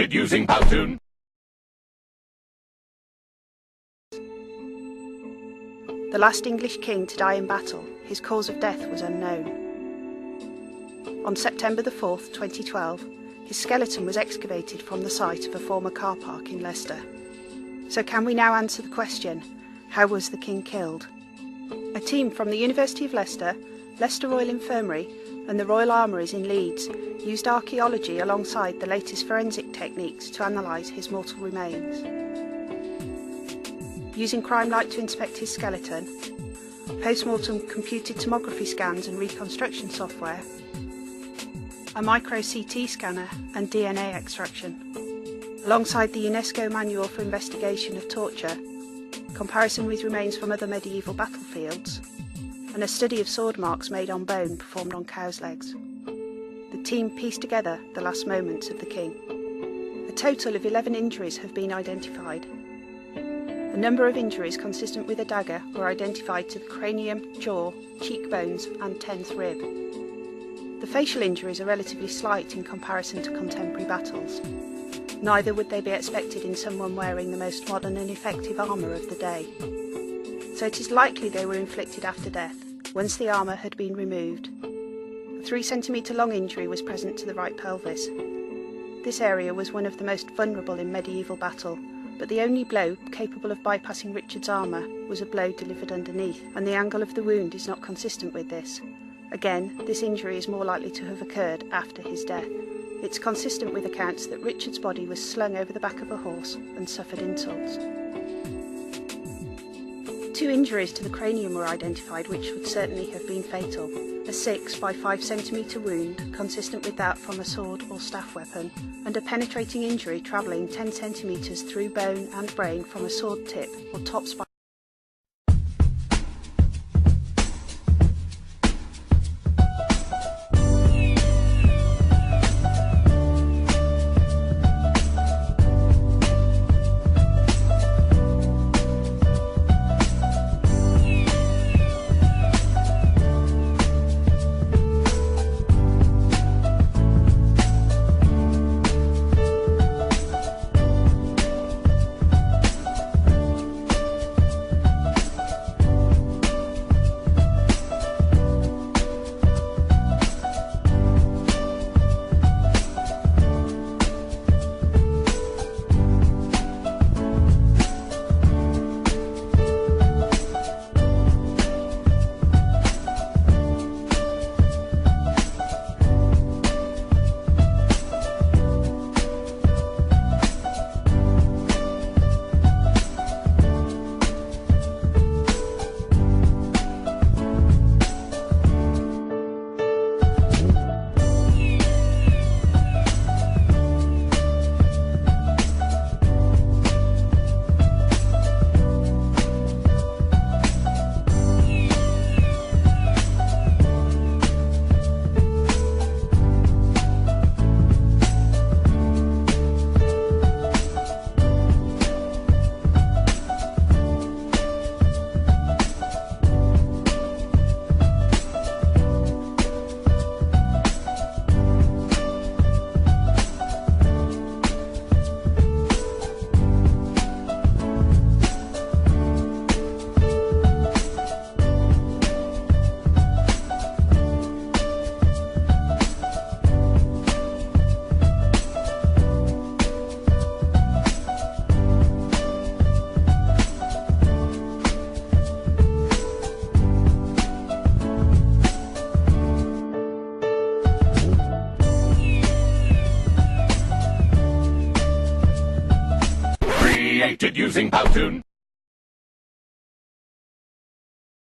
Created using Powtoon. The last English king to die in battle, his cause of death was unknown. On September the 4th, 2012, his skeleton was excavated from the site of a former car park in Leicester. So can we now answer the question, how was the king killed? A team from the University of Leicester, Leicester Royal Infirmary and the Royal Armouries in Leeds used archaeology alongside the latest forensic techniques to analyse his mortal remains. Using CrimeLight to inspect his skeleton, post-mortem computed tomography scans and reconstruction software, a micro-CT scanner and DNA extraction, alongside the UNESCO Manual for Investigation of Torture, comparison with remains from other medieval battlefields, and a study of sword marks made on bone performed on cows' legs. The team pieced together the last moments of the king. A total of 11 injuries have been identified. A number of injuries consistent with a dagger were identified to the cranium, jaw, cheekbones and 10th rib. The facial injuries are relatively slight in comparison to contemporary battles. Neither would they be expected in someone wearing the most modern and effective armour of the day. So it is likely they were inflicted after death, once the armour had been removed. A 3 cm long injury was present to the right pelvis. This area was one of the most vulnerable in medieval battle, but the only blow capable of bypassing Richard's armour was a blow delivered underneath, and the angle of the wound is not consistent with this. Again, this injury is more likely to have occurred after his death. It's consistent with accounts that Richard's body was slung over the back of a horse and suffered insults. 2 injuries to the cranium were identified which would certainly have been fatal. A 6 by 5 cm wound, consistent with that from a sword or staff weapon, and a penetrating injury travelling 10 cm through bone and brain from a sword tip or top spine. Created using Powtoon.